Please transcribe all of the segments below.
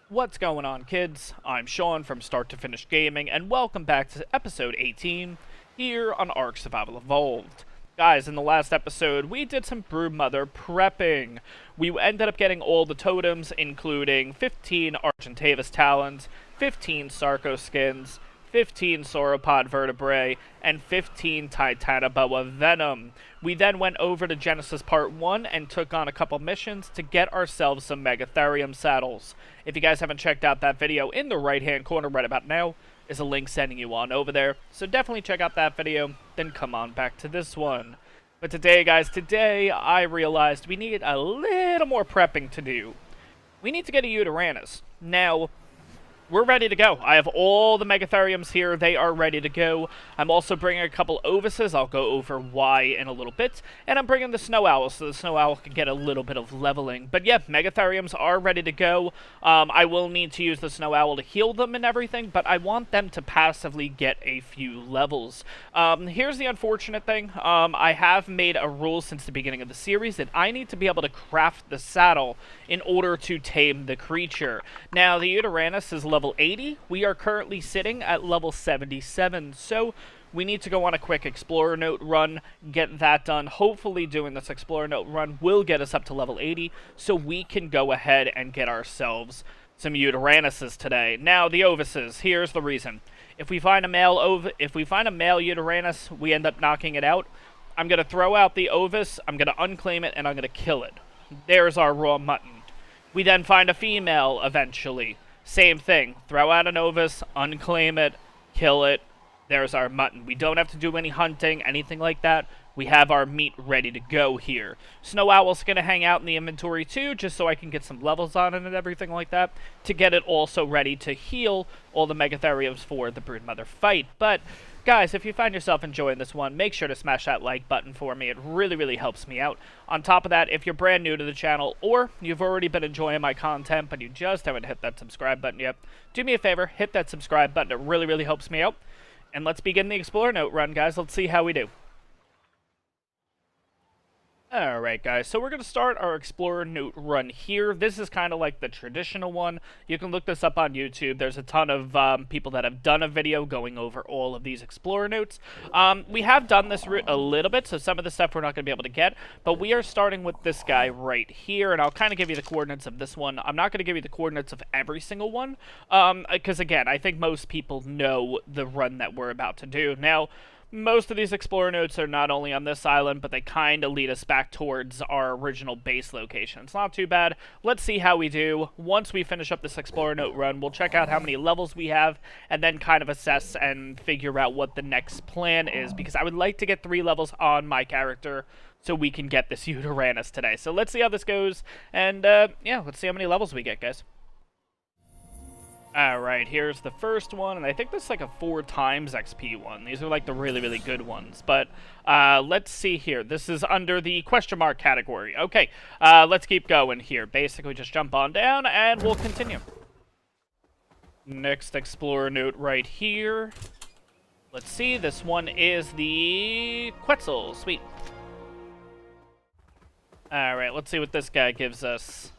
What's going on, kids? I'm Sean from Start to Finish Gaming, and welcome back to episode 18 here on ARK Survival Evolved. Guys, in the last episode, we did some Broodmother prepping. We ended up getting all the totems, including 15 Argentavis Talons, 15 Sarco Skins, 15 Sauropod Vertebrae, and 15 Titanoboa Venom. We then went over to Genesis Part 1 and took on a couple missions to get ourselves some Megatherium saddles. If you guys haven't checked out that video, in the right-hand corner right about now is a link sending you on over there. So definitely check out that video, then come on back to this one. But today, guys, I realized we need a little more prepping to do. We need to get a Yutyrannus. Now, we're ready to go. I have all the Megatheriums here. They are ready to go. I'm also bringing a couple Ovises. I'll go over why in a little bit. And I'm bringing the Snow Owl, so the Snow Owl can get a little bit of leveling. But yeah, Megatheriums are ready to go. I will need to use the Snow Owl to heal them and everything, but I want them to passively get a few levels. Here's the unfortunate thing. I have made a rule since the beginning of the series that I need to be able to craft the saddle in order to tame the creature. Now, the Yutyrannus is level 80. We are currently sitting at level 77, so we need to go on a quick Explorer Note run, get that done. Hopefully doing this Explorer Note run will get us up to level 80, so we can go ahead and get ourselves some Yutyrannuses today. Now, the Ovises, here's the reason. If we find a male Yutyrannus, we end up knocking it out. I'm going to throw out the Ovis, I'm going to unclaim it, and I'm going to kill it. There's our raw mutton. We then find a female eventually. Same thing. Throw out an Ovis, unclaim it, kill it. There's our mutton. We don't have to do any hunting, anything like that. We have our meat ready to go here. Snow Owl's going to hang out in the inventory too, just so I can get some levels on it and everything like that, to get it also ready to heal all the Megatheriums for the Broodmother fight. But, guys, if you find yourself enjoying this one, make sure to smash that like button for me. It really, really helps me out. On top of that, if you're brand new to the channel, or you've already been enjoying my content, but you just haven't hit that subscribe button yet, do me a favor, hit that subscribe button. It really, really helps me out. And let's begin the Explorer Note run, guys. Let's see how we do. Alright, guys, so we're going to start our Explorer Note run here. This is kind of like the traditional one. You can look this up on YouTube. There's a ton of people that have done a video going over all of these Explorer Notes. We have done this route a little bit, so some of the stuff we're not going to be able to get, but we are starting with this guy right here, and I'll kind of give you the coordinates of this one. I'm not going to give you the coordinates of every single one, because, again, I think most people know the run that we're about to do. Now, most of these Explorer Notes are not only on this island, but they kind of lead us back towards our original base location. It's not too bad. Let's see how we do. Once we finish up this Explorer Note run, we'll check out how many levels we have, and then kind of assess and figure out what the next plan is, because I would like to get 3 levels on my character so we can get this Yutyrannus today. So let's see how this goes, and yeah, let's see how many levels we get, guys. Alright, here's the first one, and I think this is like a 4 times XP one. These are like the really, really good ones. But let's see here. This is under the question mark category. Okay, let's keep going here. Basically, just jump on down, and we'll continue. Next Explorer Note right here. Let's see, this one is the Quetzal. Sweet. Alright, let's see what this guy gives us.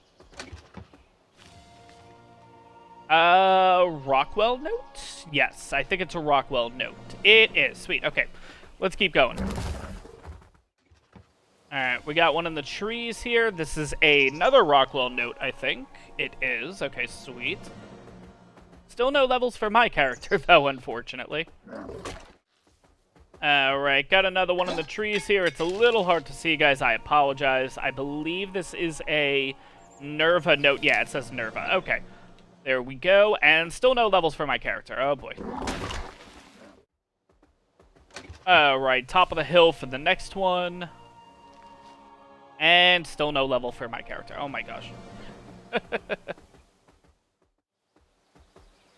Rockwell Note? Yes, I think it's a Rockwell Note. It is. Sweet. Okay, let's keep going. Alright, we got one in the trees here. This is another Rockwell Note, I think. It is. Okay, sweet. Still no levels for my character, though, unfortunately. Alright, got another one in the trees here. It's a little hard to see, guys. I apologize. I believe this is a Nerva Note. Yeah, it says Nerva. Okay. There we go, and still no levels for my character. Oh, boy. Alright, top of the hill for the next one. And still no level for my character. Oh, my gosh.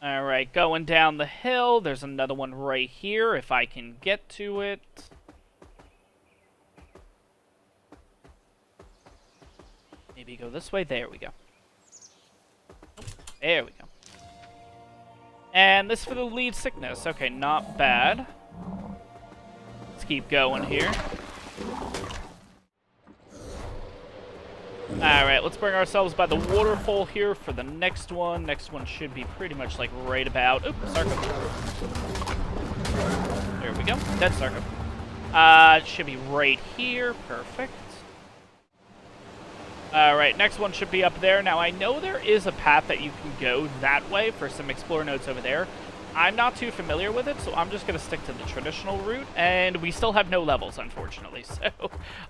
Alright, going down the hill. There's another one right here, if I can get to it. Maybe go this way. There we go. There we go. And this for the lead sickness. Okay, not bad. Let's keep going here. Alright, let's bring ourselves by the waterfall here for the next one. Next one should be pretty much like right about... Oops, Sarko. There we go. That's Sarko. It should be right here. Perfect. Alright, next one should be up there. Now, I know there is a path that you can go that way for some Explorer notes over there. I'm not too familiar with it, so I'm just going to stick to the traditional route. And we still have no levels, unfortunately. So,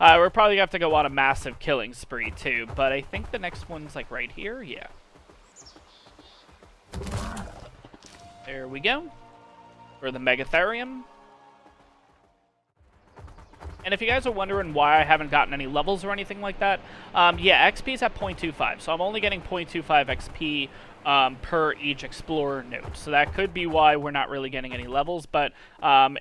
we're probably going to have to go on a massive killing spree, too. But I think the next one's, like, right here. Yeah. There we go. For the Megatherium. And if you guys are wondering why I haven't gotten any levels or anything like that, yeah, XP is at 0.25, so I'm only getting 0.25 XP per each Explorer note. So that could be why we're not really getting any levels, but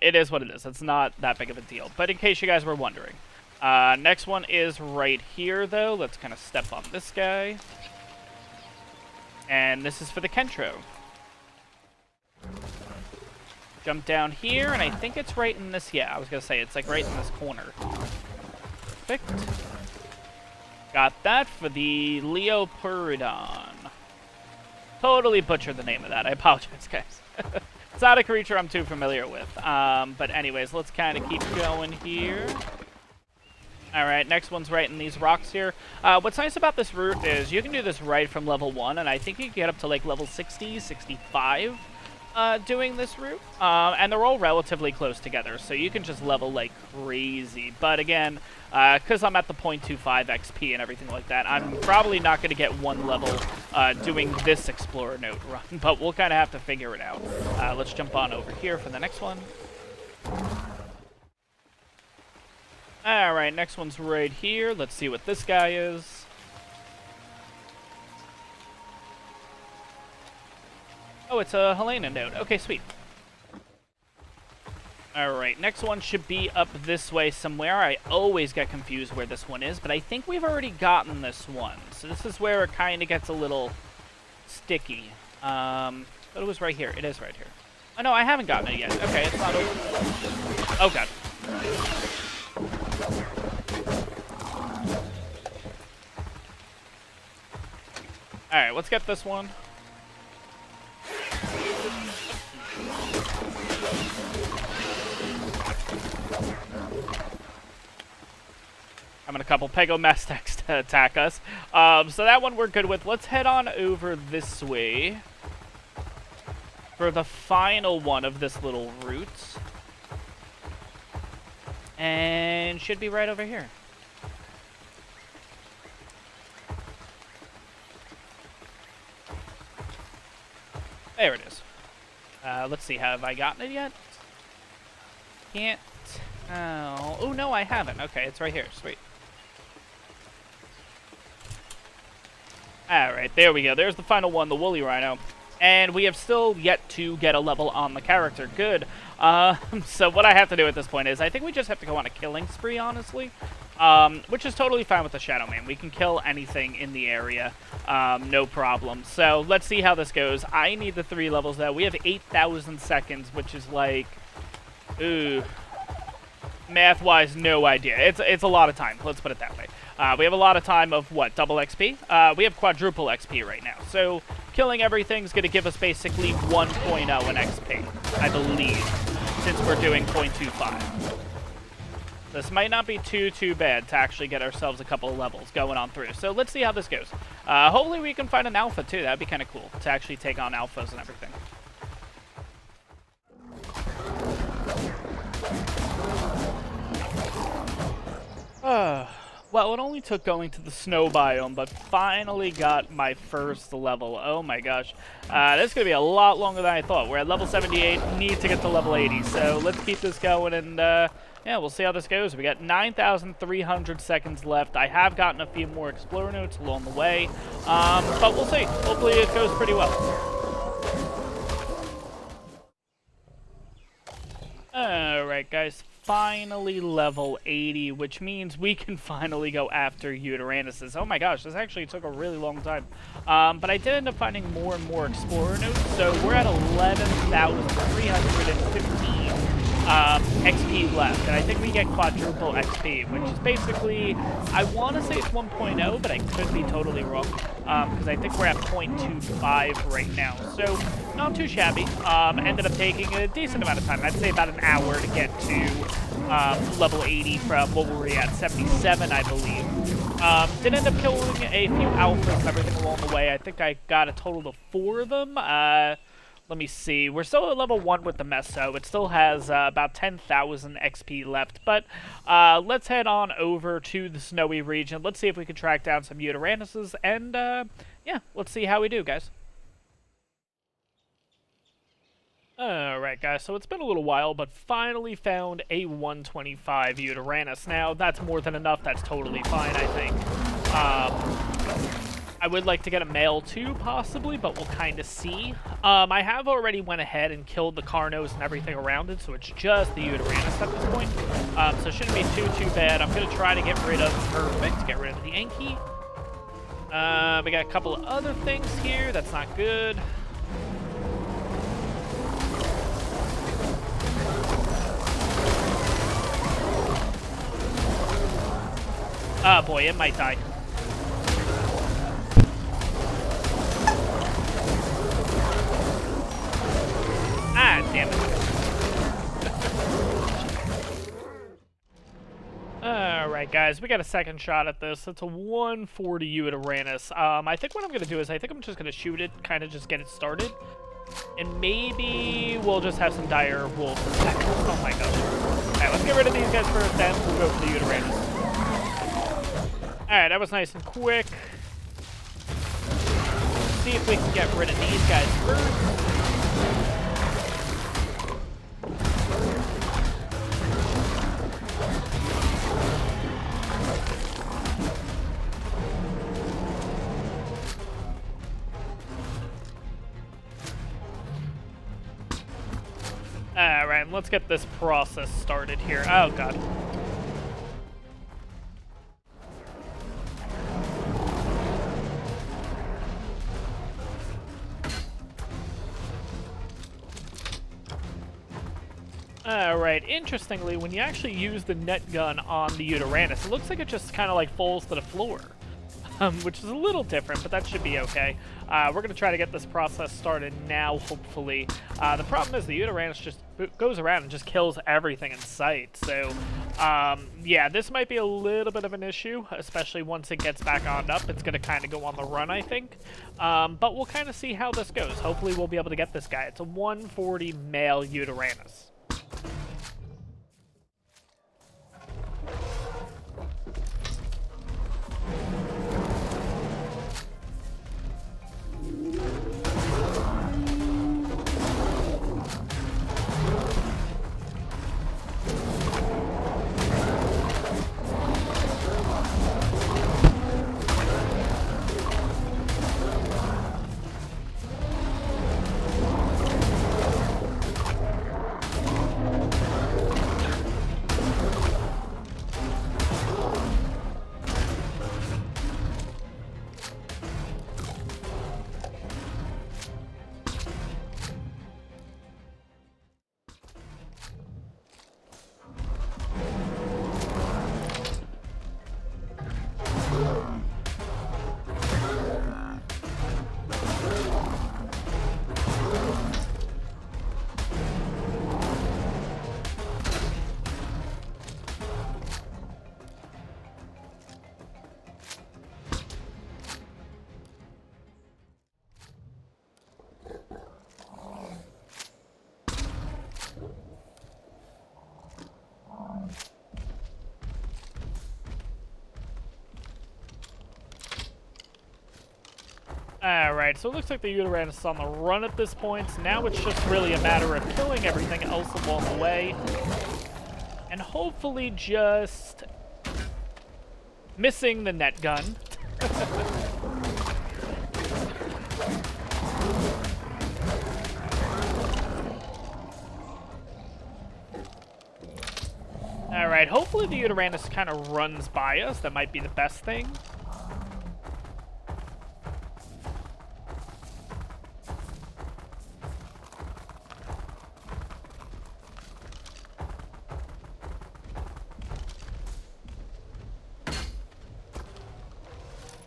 it is what it is. It's not that big of a deal. But in case you guys were wondering. Next one is right here, though. Let's kind of step on this guy. And this is for the Kentro. Jump down here, and I think it's right in this... Yeah, I was going to say, it's like right in this corner. Perfect. Got that for the Leopardon. Totally butchered the name of that. I apologize, guys. It's not a creature I'm too familiar with. But anyways, let's kind of keep going here. Alright, next one's right in these rocks here. What's nice about this route is you can do this right from level 1, and I think you can get up to like level 60, 65. Doing this route, and they're all relatively close together, so you can just level like crazy. But again, because I'm at the 0.25 XP and everything like that, I'm probably not going to get one level doing this Explorer note run, but we'll kind of have to figure it out. Let's jump on over here for the next one. Alright, next one's right here. Let's see what this guy is. Oh, it's a Helena node. Okay, sweet. Alright, next one should be up this way somewhere. I always get confused where this one is, but I think we've already gotten this one. So this is where it kind of gets a little sticky. But it was right here. It is right here. Oh, no, I haven't gotten it yet. Okay, it's not over. Oh, God. Alright, let's get this one. Having a couple Pegomastax to attack us. So that one we're good with. Let's head on over this way for the final one of this little route. And should be right over here. There it is. Let's see, have I gotten it yet? Can't tell. Oh, no, I haven't. Okay, it's right here. Sweet. Alright, there we go. There's the final one, the Woolly Rhino. And we have still yet to get a level on the character. Good. So what I have to do at this point is I think we just have to go on a killing spree, honestly. Which is totally fine with the Shadow Man. We can kill anything in the area. No problem. So let's see how this goes. I need the 3 levels, though. We have 8,000 seconds, which is like... Ooh. Math-wise, no idea. It's a lot of time. Let's put it that way. We have a lot of time of, what, double XP? We have quadruple XP right now. So killing everything's going to give us basically 1.0 in XP, I believe, since we're doing 0.25. This might not be too bad to actually get ourselves a couple of levels going on through. So let's see how this goes. Hopefully we can find an alpha, too. That'd be kind of cool to actually take on alphas and everything. Well, it only took going to the snow biome, but finally got my first level. Oh my gosh. This is going to be a lot longer than I thought. We're at level 78, need to get to level 80. So let's keep this going, and yeah, we'll see how this goes. We got 9,300 seconds left. I have gotten a few more Explorer notes along the way, but we'll see. Hopefully it goes pretty well. Alright, guys. Finally level 80, which means we can finally go after Yutyrannus. Oh my gosh, this actually took a really long time. But I did end up finding more and more Explorer notes, so we're at 11,315. XP left, and I think we get quadruple XP, which is basically, I want to say it's 1.0, but I could be totally wrong, because I think we're at 0.25 right now, so not too shabby. Ended up taking a decent amount of time. I'd say about an hour to get to level 80 from, what were we at, 77, I believe. Did end up killing a few alphas and everything along the way. I think I got a total of 4 of them. Let me see. We're still at level 1 with the Meso. It still has about 10,000 XP left. But let's head on over to the snowy region. Let's see if we can track down some Yutyrannuses. And, yeah, let's see how we do, guys. Alright, guys, so it's been a little while, but finally found a 125 Yutyrannus. Now, that's more than enough. That's totally fine, I think. I would like to get a male too, possibly, but we'll kind of see. I have already went ahead and killed the Carnos and everything around it, so it's just the Yutyrannus at this point. So it shouldn't be too bad. I'm going to try to get rid of Perfect, get rid of the Enki. We got a couple of other things here. That's not good. Oh boy, it might die. Ah, damn it. Alright, guys, we got a second shot at this. It's a 140 Yutyrannus. I think what I'm going to do is I think I'm just going to shoot it, kind of just get it started. And maybe we'll just have some dire wolves for a second. Oh my gosh. Alright, let's get rid of these guys first, then we'll go for the Yutyrannus. Alright, that was nice and quick. See if we can get rid of these guys first. Alright, let's get this process started here. Oh god. Alright, interestingly, when you actually use the net gun on the Yutyrannus, it looks like it just kind of like falls to the floor. Which is a little different, but that should be okay. We're going to try to get this process started now, hopefully. The problem is the Yutyrannus just goes around and just kills everything in sight. So, yeah, this might be a little bit of an issue, especially once it gets back on up. It's going to kind of go on the run, I think. But we'll kind of see how this goes. Hopefully we'll be able to get this guy. It's a 140 male Yutyrannus. Alright, so it looks like the Yutyrannus is on the run at this point. So now it's just really a matter of killing everything else along the way. And hopefully just missing the net gun. Alright, hopefully the Yutyrannus kind of runs by us. That might be the best thing.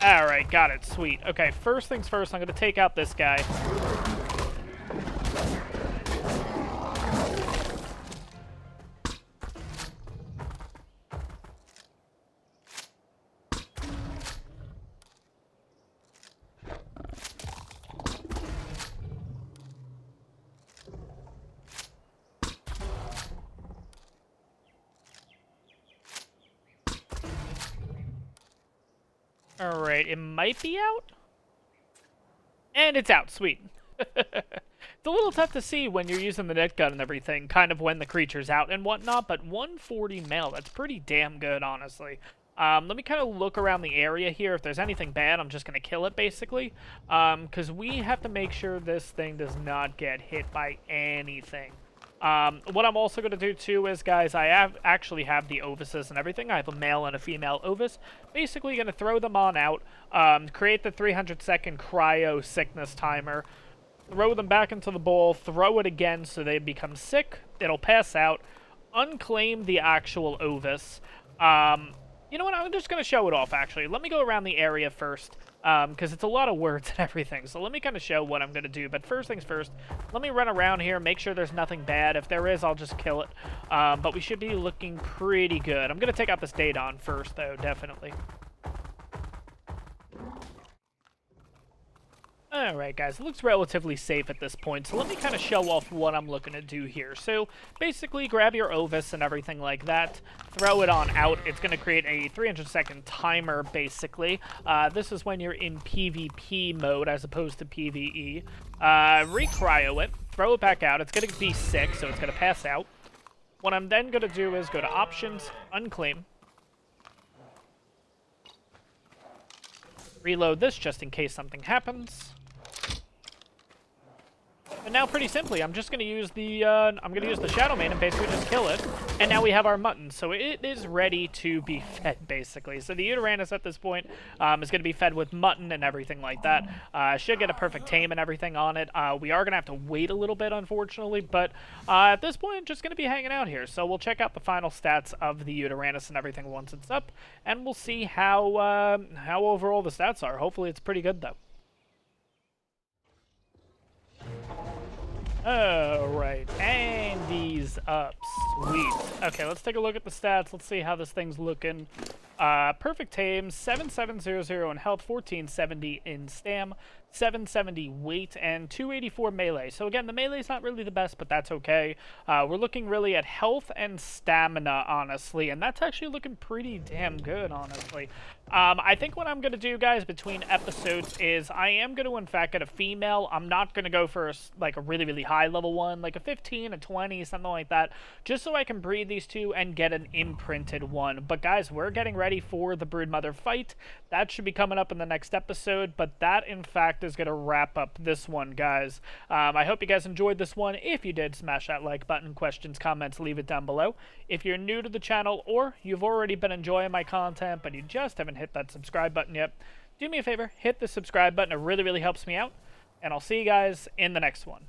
Alright, got it. Sweet. Okay, first things first, I'm going to take out this guy. Alright, it might be out? And it's out. Sweet. It's a little tough to see when you're using the net gun and everything, kind of when the creature's out and whatnot, but 140 mil, that's pretty damn good, honestly. Let me kind of look around the area here. If there's anything bad, I'm just going to kill it, basically. Because we have to make sure this thing does not get hit by anything. What I'm also going to do, too, is, guys, I actually have the ovises and everything. I have a male and a female ovis. Basically going to throw them on out, create the 300-second cryo sickness timer, throw them back into the bowl, throw it again so they become sick. It'll pass out, unclaim the actual ovis. You know what? I'm just going to show it off, actually. Let me go around the area first, because it's a lot of words and everything. So let me kind of show what I'm going to do. But first things first, let me run around here, make sure there's nothing bad. If there is, I'll just kill it. But we should be looking pretty good. I'm going to take out this Daedon first, though, definitely. Alright guys, it looks relatively safe at this point, so let me kind of show off what I'm looking to do here. So, basically, grab your ovis and everything like that, throw it on out. It's going to create a 300-second timer, basically. This is when you're in PvP mode as opposed to PvE. Recryo it, throw it back out. It's going to be sick, so it's going to pass out. What I'm then going to do is go to Options, Unclaim. Reload this just in case something happens. And now, pretty simply, I'm just going to use the Shadow Mane and basically just kill it. And now we have our mutton, so it is ready to be fed, basically. So the Yutyrannus at this point is going to be fed with mutton and everything like that. Should get a perfect tame and everything on it. We are going to have to wait a little bit, unfortunately, but at this point, just going to be hanging out here. So we'll check out the final stats of the Yutyrannus and everything once it's up, and we'll see how overall the stats are. Hopefully, it's pretty good though. Alright, and these up. Sweet. Okay, let's take a look at the stats. Let's see how this thing's looking. Perfect tame, 7700 in health, 1470 in stam, 770 weight, and 284 melee. So again, the melee's not really the best, but that's okay. We're looking really at health and stamina, honestly, and that's actually looking pretty damn good, honestly. I think what I'm going to do, guys, between episodes is I am going to, in fact, get a female. I'm not going to go for, like, a really, really high-level one, like a 15, a 20, something like that, just so I can breed these two and get an imprinted one. But, guys, we're getting ready for the Broodmother fight. That should be coming up in the next episode, but that, in fact, is going to wrap up this one, guys. I hope you guys enjoyed this one. If you did, smash that like button. Questions, comments, leave it down below. If you're new to the channel or you've already been enjoying my content, but you just haven't hit that subscribe button yet, do me a favor, hit the subscribe button. It really, really helps me out, and I'll see you guys in the next one.